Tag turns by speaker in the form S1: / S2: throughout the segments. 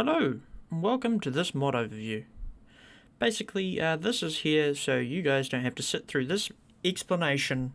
S1: Hello, and welcome to this mod overview. Basically, this is here so you guys don't have to sit through this explanation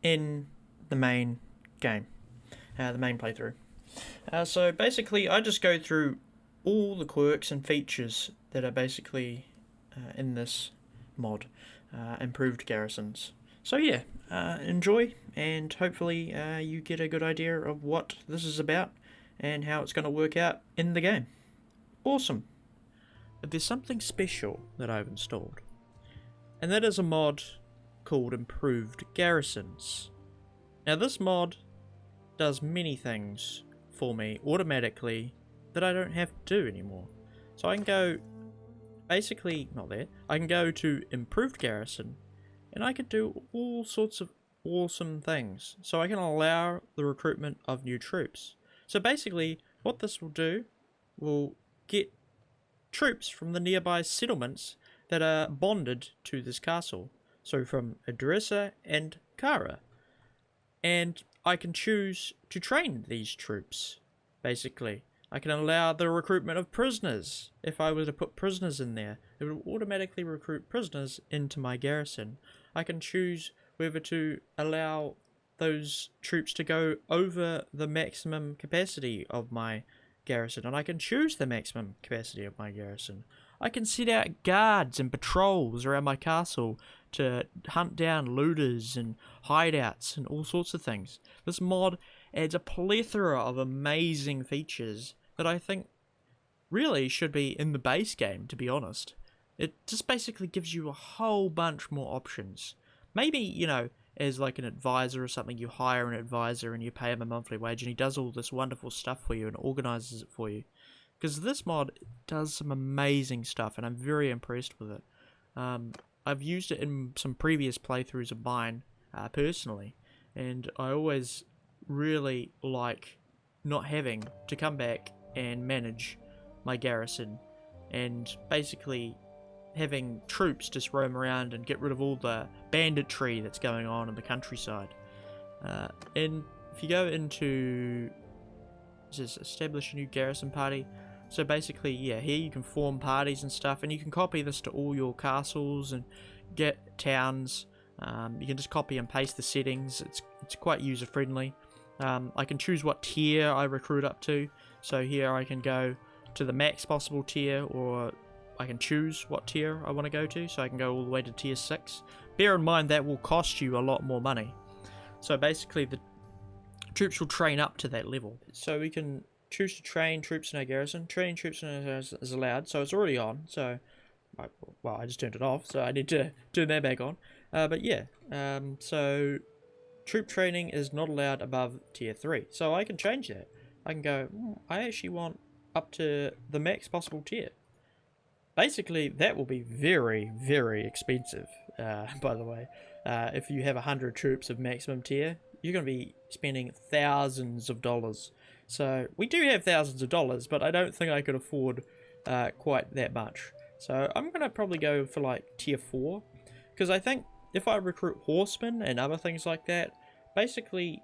S1: in the main game, the main playthrough. So basically, I just go through all the quirks and features that are basically in this mod, improved garrisons. So yeah, enjoy, and hopefully you get a good idea of what this is about and how it's going to work out in the game. Awesome. But there's something special that I've installed, and that is a mod called Improved Garrisons. Now this mod does many things for me automatically that I don't have to do anymore. So I can go, basically, not there, I can go to Improved Garrison, and I can do all sorts of awesome things. So I can allow the recruitment of new troops. So basically, what this will do will get troops from the nearby settlements that are bonded to this castle. So from Idrissa and Kara. And I can choose to train these troops, basically. I can allow the recruitment of prisoners. If I were to put prisoners in there, it would automatically recruit prisoners into my garrison. I can choose whether to allow those troops to go over the maximum capacity of my garrison, and I can choose the maximum capacity of my garrison. I can set out guards and patrols around my castle to hunt down looters and hideouts and all sorts of things. This mod adds a plethora of amazing features that I think really should be in the base game, to be honest. It just basically gives you a whole bunch more options. Maybe, you know, as like an advisor or something, you hire an advisor and you pay him a monthly wage and he does all this wonderful stuff for you and organizes it for you. Because this mod does some amazing stuff and I'm very impressed with it. I've used it in some previous playthroughs of mine personally, and I always really like not having to come back and manage my garrison and basically having troops just roam around and get rid of all the banditry that's going on in the countryside. And if you go into, just establish a new garrison party, so basically, yeah, here you can form parties and stuff, and you can copy this to all your castles and get towns. You can just copy and paste the settings. It's quite user friendly. I can choose what tier I recruit up to, so here I can go to the max possible tier, or I can choose what tier I want to go to, so I can go all the way to tier 6. Bear in mind that will cost you a lot more money. So basically the troops will train up to that level. So we can choose to train troops in our garrison. Training troops in our garrison is allowed, so it's already on. So, well, I just turned it off, so I need to turn that back on. But yeah, so troop training is not allowed above tier 3. So I can change that. I can go, I actually want up to the max possible tier. Basically, that will be very, very expensive, by the way. If you have 100 troops of maximum tier, you're going to be spending thousands of dollars. So, we do have thousands of dollars, but I don't think I could afford quite that much. So, I'm going to probably go for like tier 4, because I think if I recruit horsemen and other things like that, basically,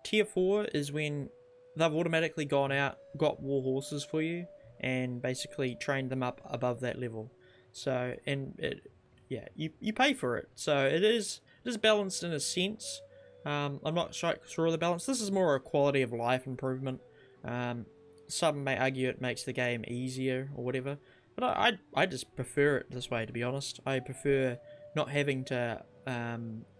S1: tier 4 is when they've automatically gone out, got war horses for you, and basically trained them up above that level. So, and yeah, you pay for it. So it is balanced in a sense. I'm not sure of the balance. This is more a quality of life improvement. Some may argue it makes the game easier or whatever, but I just prefer it this way, to be honest. I prefer not having to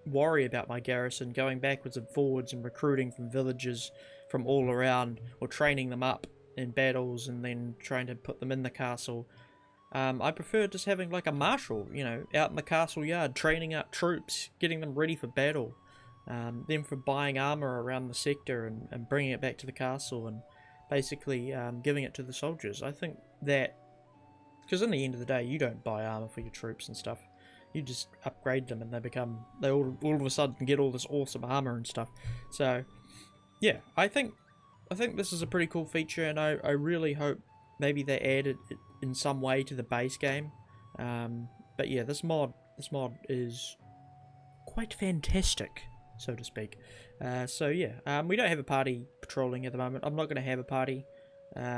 S1: worry about my garrison, going backwards and forwards and recruiting from villages from all around, or training them up in battles and then trying to put them in the castle. I prefer just having like a marshal, you know, out in the castle yard, training up troops, getting them ready for battle, then for buying armor around the sector and bringing it back to the castle and basically giving it to the soldiers. I think that, because in the end of the day, you don't buy armor for your troops and stuff. You just upgrade them and they all of a sudden get all this awesome armor and stuff. So, yeah, I think this is a pretty cool feature, and I really hope maybe they add it in some way to the base game. But yeah, this mod is quite fantastic, so to speak. So yeah, we don't have a party patrolling at the moment. I'm not going to have a party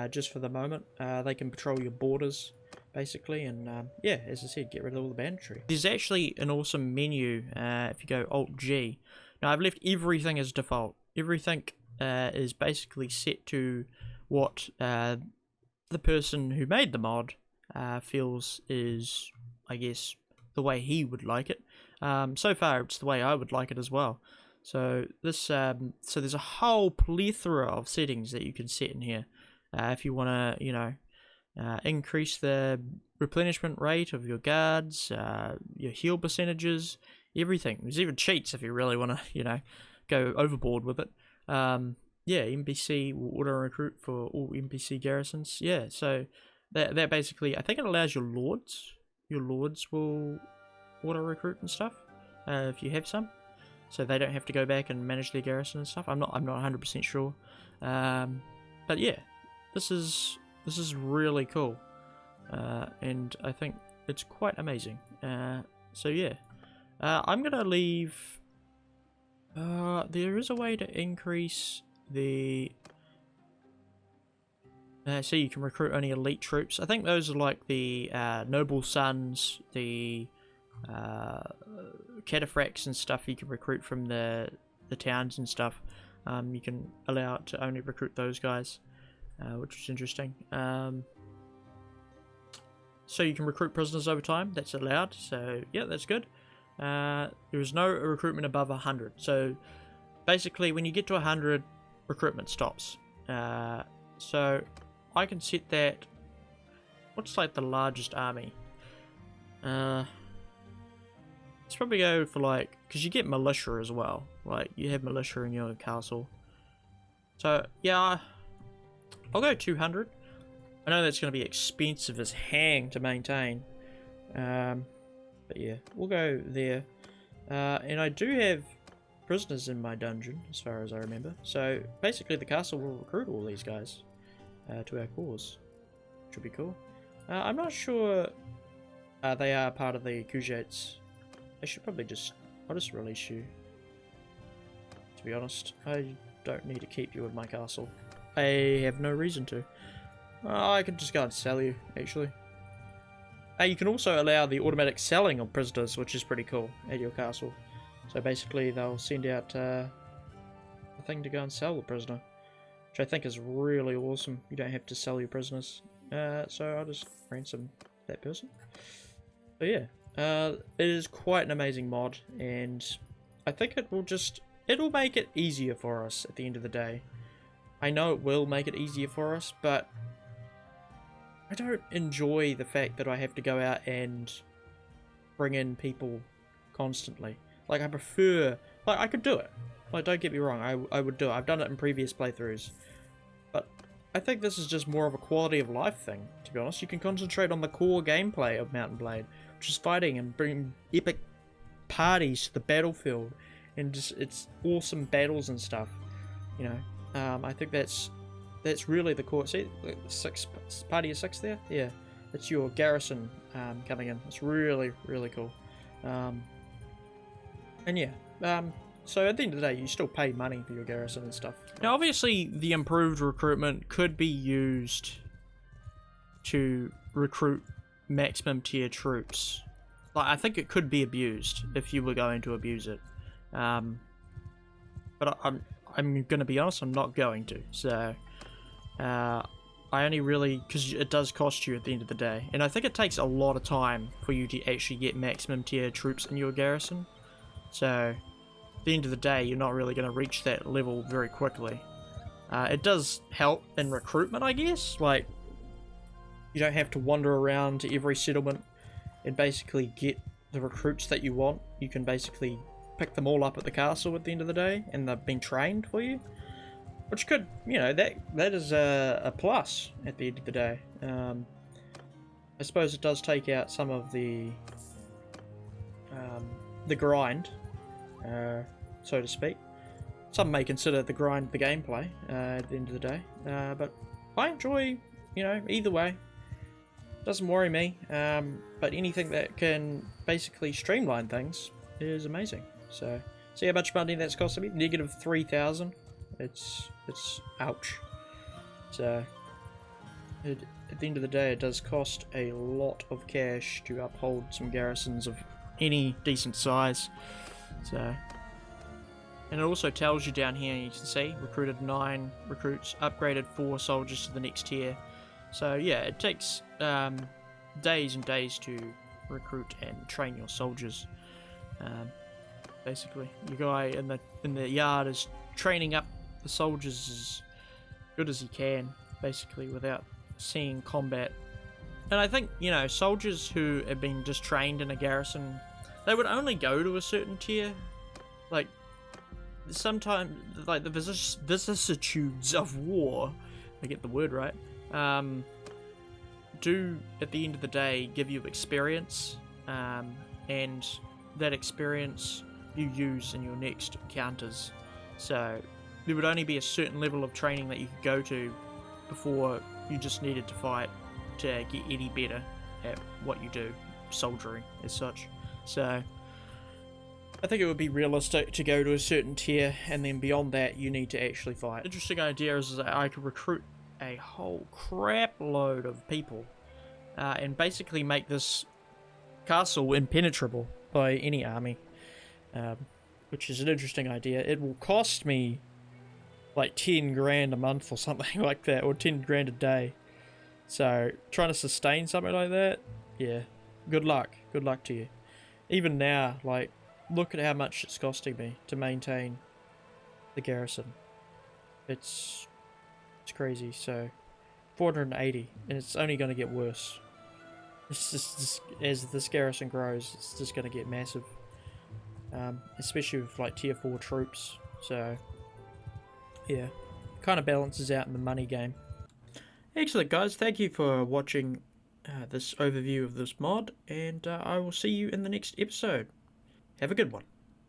S1: just for the moment. They can patrol your borders, basically, and yeah, as I said, get rid of all the banditry. There's actually an awesome menu if you go Alt-G. Now, I've left everything as default. Everything is basically set to what the person who made the mod feels is, I guess, the way he would like it. So far, it's the way I would like it as well. So this, so there's a whole plethora of settings that you can set in here. If you want to, you know, increase the replenishment rate of your guards, your heal percentages, everything. There's even cheats if you really want to, you know, go overboard with it. Yeah, NPC will auto recruit for all NPC garrisons. Yeah, so that basically, I think it allows your lords. Your lords will auto recruit and stuff if you have some, so they don't have to go back and manage their garrison and stuff. I'm not 100% sure, but yeah, this is really cool, and I think it's quite amazing. So yeah, I'm gonna leave. There is a way to increase the. So you can recruit only elite troops. I think those are like the noble sons, the cataphracts and stuff. You can recruit from the towns and stuff. You can allow it to only recruit those guys, which is interesting. So you can recruit prisoners over time. That's allowed. So yeah, that's good. There is no recruitment above 100. So basically, when you get to 100, recruitment stops. So I can set that. What's like the largest army? Let's probably go for like, because you get militia as well. Like you have militia in your castle. So yeah, I'll go 200. I know that's going to be expensive as hang to maintain. But yeah, we'll go there. And I do have prisoners in my dungeon, as far as I remember. So basically the castle will recruit all these guys to our cause. Which would be cool. I'm not sure they are part of the Kujates. I should probably I'll just release you. To be honest, I don't need to keep you in my castle. I have no reason to. I can just go and sell you, actually. You can also allow the automatic selling of prisoners, which is pretty cool, at your castle. So basically they'll send out a thing to go and sell the prisoner, which I think is really awesome. You don't have to sell your prisoners. So I'll just ransom that person. But yeah, it is quite an amazing mod, and I think it'll make it easier for us at the end of the day. I know it will make it easier for us, but I don't enjoy the fact that I have to go out and bring in people constantly. Like, I prefer... Like, I could do it. Like, don't get me wrong, I would do it. I've done it in previous playthroughs. But I think this is just more of a quality of life thing, to be honest. You can concentrate on the core gameplay of Mount & Blade, which is fighting and bringing epic parties to the battlefield. And just, it's awesome battles and stuff, you know. I think that's really the core. See, party of 6 there? Yeah, that's your garrison coming in. It's really, really cool. And yeah, so at the end of the day, you still pay money for your garrison and stuff. Now, obviously, the improved recruitment could be used to recruit maximum tier troops. Like, I think it could be abused if you were going to abuse it. But I'm going to be honest, I'm not going to. So, I only really, because it does cost you at the end of the day. And I think it takes a lot of time for you to actually get maximum tier troops in your garrison. So, at the end of the day, you're not really going to reach that level very quickly. It does help in recruitment, I guess. Like, you don't have to wander around to every settlement and basically get the recruits that you want. You can basically pick them all up at the castle at the end of the day, and they've been trained for you. Which could, you know, that is a plus at the end of the day. I suppose it does take out some of the grind, so to speak. Some may consider the grind the gameplay at the end of the day, but I enjoy, you know, either way. Doesn't worry me, but anything that can basically streamline things is amazing. So, see how much money that's costing me? -3,000. It's ouch. So, at the end of the day, it does cost a lot of cash to uphold some garrisons of any decent size. So, and it also tells you down here, you can see, recruited 9 recruits, upgraded 4 soldiers to the next tier. So yeah, it takes days and days to recruit and train your soldiers. Basically, your guy in the yard is training up the soldiers as good as he can, basically, without seeing combat. And I think, you know, soldiers who have been just trained in a garrison, they would only go to a certain tier. Like, sometimes, like, the vicissitudes of war, I get the word right, do, at the end of the day, give you experience, and that experience you use in your next encounters. So, there would only be a certain level of training that you could go to before you just needed to fight to get any better at what you do, soldiering as such. So I think it would be realistic to go to a certain tier, and then beyond that you need to actually fight. Interesting idea is that I could recruit a whole crap load of people and basically make this castle impenetrable by any army, which is an interesting idea. It will cost me like 10 grand a month or something like that, or 10 grand a day. So trying to sustain something like that, yeah, good luck to you. Even now, like, look at how much it's costing me to maintain the garrison. It's crazy. So 480, and it's only going to get worse. It's just as this garrison grows, it's just going to get massive, especially with like tier 4 troops. So yeah, kind of balances out in the money game. Excellent, guys. Thank you for watching this overview of this mod, and I will see you in the next episode. Have a good one.